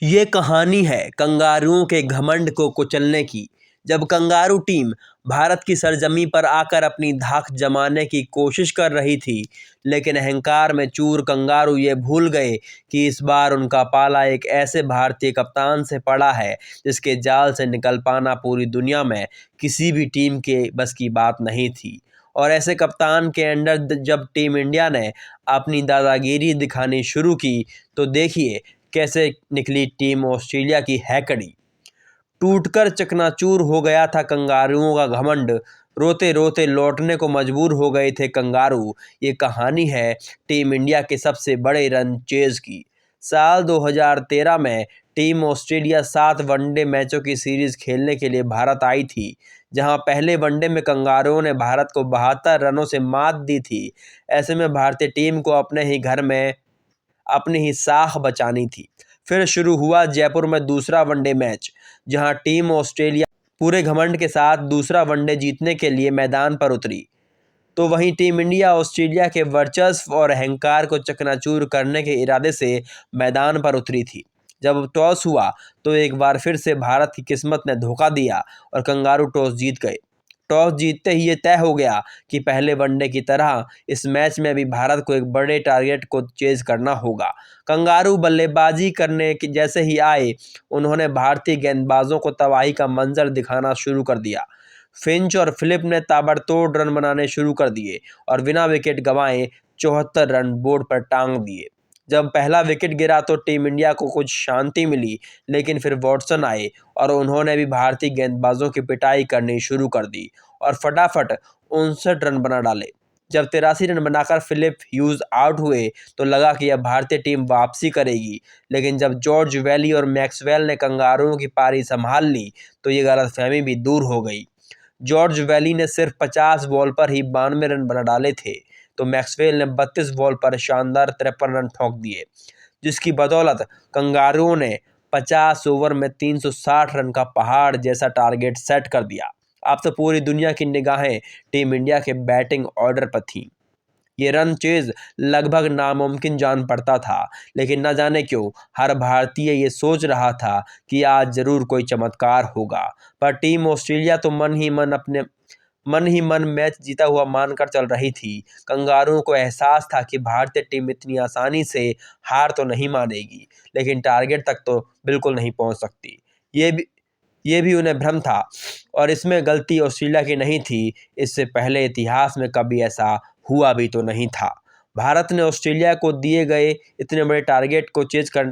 ये कहानी है कंगारुओं के घमंड को कुचलने की। जब कंगारू टीम भारत की सरजमी पर आकर अपनी धाक जमाने की कोशिश कर रही थी, लेकिन अहंकार में चूर कंगारू ये भूल गए कि इस बार उनका पाला एक ऐसे भारतीय कप्तान से पड़ा है जिसके जाल से निकल पाना पूरी दुनिया में किसी भी टीम के बस की बात नहीं थी। और ऐसे कप्तान के अंडर जब टीम इंडिया ने अपनी दादागिरी दिखानी शुरू की, तो देखिए कैसे निकली टीम ऑस्ट्रेलिया की हैकड़ी। टूटकर चकनाचूर हो गया था कंगारुओं का घमंड, रोते रोते लौटने को मजबूर हो गए थे कंगारू। ये कहानी है टीम इंडिया के सबसे बड़े रन चेज की। साल 2013 में टीम ऑस्ट्रेलिया 7 वनडे मैचों की सीरीज खेलने के लिए भारत आई थी, जहां पहले वनडे में कंगारुओं ने भारत को 72 रनों से मात दी थी। ऐसे में भारतीय टीम को अपने ही घर में अपनी ही साख बचानी थी। फिर शुरू हुआ जयपुर में दूसरा वनडे मैच, जहां टीम ऑस्ट्रेलिया पूरे घमंड के साथ दूसरा वनडे जीतने के लिए मैदान पर उतरी, तो वहीं टीम इंडिया ऑस्ट्रेलिया के वर्चस्व और अहंकार को चकनाचूर करने के इरादे से मैदान पर उतरी थी। जब टॉस हुआ तो एक बार फिर से भारत की किस्मत ने धोखा दिया और कंगारू टॉस जीत गए। टॉस जीतते ही ये तय हो गया कि पहले वनडे की तरह इस मैच में भी भारत को एक बड़े टारगेट को चेज करना होगा। कंगारू बल्लेबाजी करने के जैसे ही आए, उन्होंने भारतीय गेंदबाजों को तबाही का मंजर दिखाना शुरू कर दिया। फिंच और फिलिप ने ताबड़तोड़ रन बनाने शुरू कर दिए और बिना विकेट गंवाए 74 रन बोर्ड पर टांग दिए। जब पहला विकेट गिरा तो टीम इंडिया को कुछ शांति मिली, लेकिन फिर वॉटसन आए और उन्होंने भी भारतीय गेंदबाजों की पिटाई करनी शुरू कर दी और फटाफट 59 रन बना डाले। जब 83 रन बनाकर फिलिप ह्यूज आउट हुए तो लगा कि अब भारतीय टीम वापसी करेगी, लेकिन जब जॉर्ज वैली और मैक्सवेल ने कंगारुओं की पारी संभाल ली तो ये गलतफहमी भी दूर हो गई। जॉर्ज वैली ने सिर्फ 50 बॉल पर ही 92 रन बना डाले थे, तो मैक्सवेल ने 32 बॉल पर शानदार 53 रन ठोक दिए, जिसकी बदौलत कंगारुओं ने 50 ओवर में 360 रन का पहाड़ जैसा टारगेट सेट कर दिया। अब तो पूरी दुनिया की निगाहें टीम इंडिया के बैटिंग ऑर्डर पर थीं। ये रन चेज लगभग नामुमकिन जान पड़ता था, लेकिन न जाने क्यों हर भारतीय ये सोच रहा था कि आज जरूर कोई चमत्कार होगा। पर टीम ऑस्ट्रेलिया तो मन ही मन मैच जीता हुआ मानकर चल रही थी। कंगारुओं को एहसास था कि भारतीय टीम इतनी आसानी से हार तो नहीं मानेगी, लेकिन टारगेट तक तो बिल्कुल नहीं पहुंच सकती। ये भी उन्हें भ्रम था, और इसमें गलती ऑस्ट्रेलिया की नहीं थी। इससे पहले इतिहास में कभी ऐसा हुआ भी तो नहीं था। भारत ने ऑस्ट्रेलिया को दिए गए इतने बड़े टारगेट को चेज कर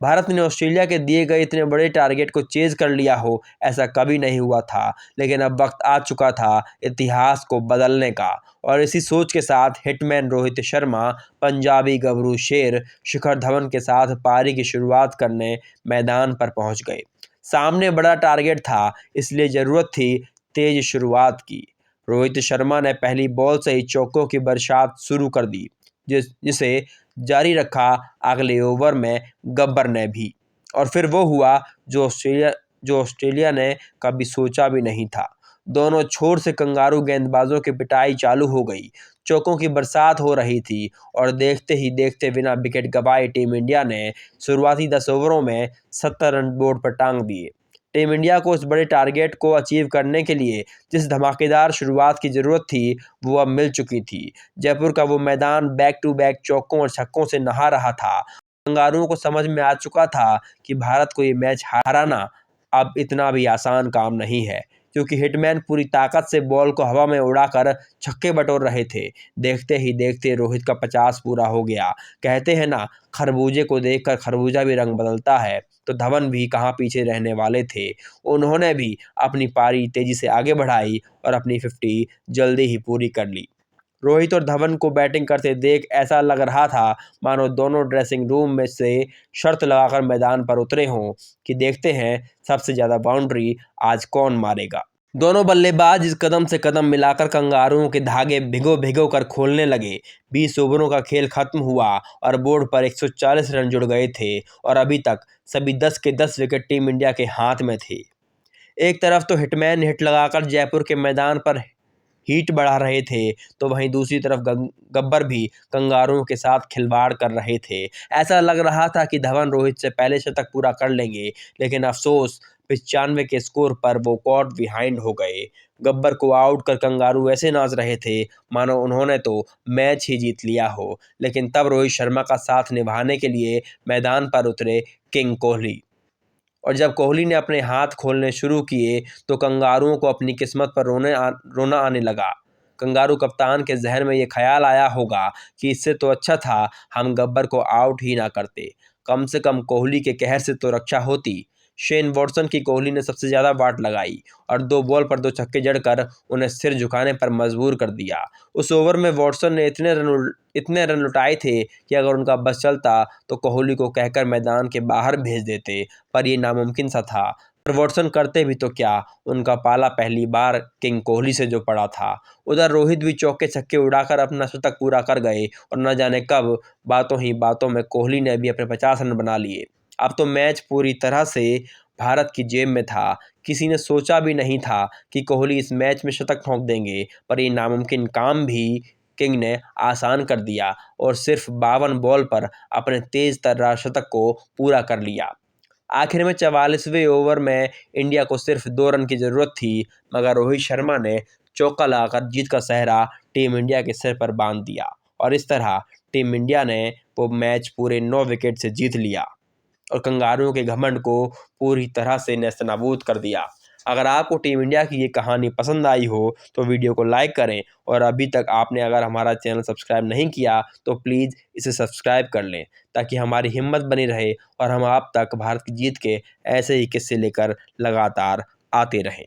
भारत ने ऑस्ट्रेलिया के दिए गए इतने बड़े टारगेट को चेज कर लिया हो, ऐसा कभी नहीं हुआ था। लेकिन अब वक्त आ चुका था इतिहास को बदलने का, और इसी सोच के साथ हिटमैन रोहित शर्मा, पंजाबी गबरू शेर शिखर धवन के साथ पारी की शुरुआत करने मैदान पर पहुंच गए। सामने बड़ा टारगेट था, इसलिए ज़रूरत थी तेज शुरुआत की। रोहित शर्मा ने पहली बॉल से ही चौकों की बरसात शुरू कर दी, जिसे जारी रखा अगले ओवर में गब्बर ने भी। और फिर वो हुआ जो ऑस्ट्रेलिया ने कभी सोचा भी नहीं था। दोनों छोर से कंगारू गेंदबाजों की पिटाई चालू हो गई। चौकों की बरसात हो रही थी और देखते ही देखते बिना विकेट गंवाए टीम इंडिया ने शुरुआती 10 ओवरों में 70 रन बोर्ड पर टांग दिए। टीम इंडिया को इस बड़े टारगेट को अचीव करने के लिए जिस धमाकेदार शुरुआत की ज़रूरत थी, वो अब मिल चुकी थी। जयपुर का वो मैदान बैक टू बैक चौकों और छक्कों से नहा रहा था। कंगारुओं को समझ में आ चुका था कि भारत को ये मैच हराना अब इतना भी आसान काम नहीं है, क्योंकि हिटमैन पूरी ताकत से बॉल को हवा में उड़ाकर छक्के बटोर रहे थे। देखते ही देखते रोहित का 50 पूरा हो गया। कहते हैं ना, खरबूजे को देखकर खरबूजा भी रंग बदलता है, तो धवन भी कहाँ पीछे रहने वाले थे। उन्होंने भी अपनी पारी तेजी से आगे बढ़ाई और अपनी 50 जल्दी ही पूरी कर ली। रोहित और धवन को बैटिंग करते देख ऐसा लग रहा था मानो दोनों ड्रेसिंग रूम में से शर्त लगाकर मैदान पर उतरे हों कि देखते हैं सबसे ज़्यादा बाउंड्री आज कौन मारेगा। दोनों बल्लेबाज इस कदम से कदम मिलाकर कंगारुओं के धागे भिगो भिगो कर खोलने लगे। 20 ओवरों का खेल खत्म हुआ और बोर्ड पर 140 रन जुड़ गए थे, और अभी तक सभी 10 के 10 विकेट टीम इंडिया के हाथ में थे। एक तरफ तो हिटमैन ने हिट लगाकर जयपुर के मैदान पर हीट बढ़ा रहे थे, तो वहीं दूसरी तरफ गब्बर भी कंगारुओं के साथ खिलवाड़ कर रहे थे। ऐसा लग रहा था कि धवन रोहित से पहले शतक पूरा कर लेंगे, लेकिन अफसोस 95 के स्कोर पर वो कॉट बिहाइंड हो गए। गब्बर को आउट कर कंगारू ऐसे नाच रहे थे मानो उन्होंने तो मैच ही जीत लिया हो। लेकिन तब रोहित शर्मा का साथ निभाने के लिए मैदान पर उतरे किंग कोहली, और जब कोहली ने अपने हाथ खोलने शुरू किए तो कंगारुओं को अपनी किस्मत पर रोना आने लगा। कंगारू कप्तान के जहन में ये ख्याल आया होगा कि इससे तो अच्छा था हम गब्बर को आउट ही ना करते, कम से कम कोहली के कहर से तो रक्षा होती। शेन वॉटसन की कोहली ने सबसे ज़्यादा वाट लगाई और 2 बॉल पर 2 छक्के जड़कर उन्हें सिर झुकाने पर मजबूर कर दिया। उस ओवर में वॉटसन ने इतने रन लुटाए थे कि अगर उनका बस चलता तो कोहली को कहकर मैदान के बाहर भेज देते, पर ये नामुमकिन सा था। पर वॉटसन करते भी तो क्या, उनका पाला पहली बार किंग कोहली से जो पड़ा था। उधर रोहित भी चौके छक्के उड़ाकर अपना शतक पूरा कर गए और न जाने कब बातों ही बातों में कोहली ने भी अपने 50 रन बना लिए। अब तो मैच पूरी तरह से भारत की जेब में था। किसी ने सोचा भी नहीं था कि कोहली इस मैच में शतक ठोंक देंगे, पर ये नामुमकिन काम भी किंग ने आसान कर दिया और सिर्फ 52 बॉल पर अपने तेज तर्रार शतक को पूरा कर लिया। आखिर में 44वें ओवर में इंडिया को सिर्फ 2 रन की ज़रूरत थी, मगर रोहित शर्मा ने चौका लगाकर जीत का सेहरा टीम इंडिया के सिर पर बांध दिया और इस तरह टीम इंडिया ने वो मैच पूरे 9 विकेट से जीत लिया और कंगारुओं के घमंड को पूरी तरह से नेस्तनाबूद कर दिया। अगर आपको टीम इंडिया की ये कहानी पसंद आई हो तो वीडियो को लाइक करें, और अभी तक आपने अगर हमारा चैनल सब्सक्राइब नहीं किया तो प्लीज़ इसे सब्सक्राइब कर लें, ताकि हमारी हिम्मत बनी रहे और हम आप तक भारत की जीत के ऐसे ही किस्से लेकर लगातार आते रहें।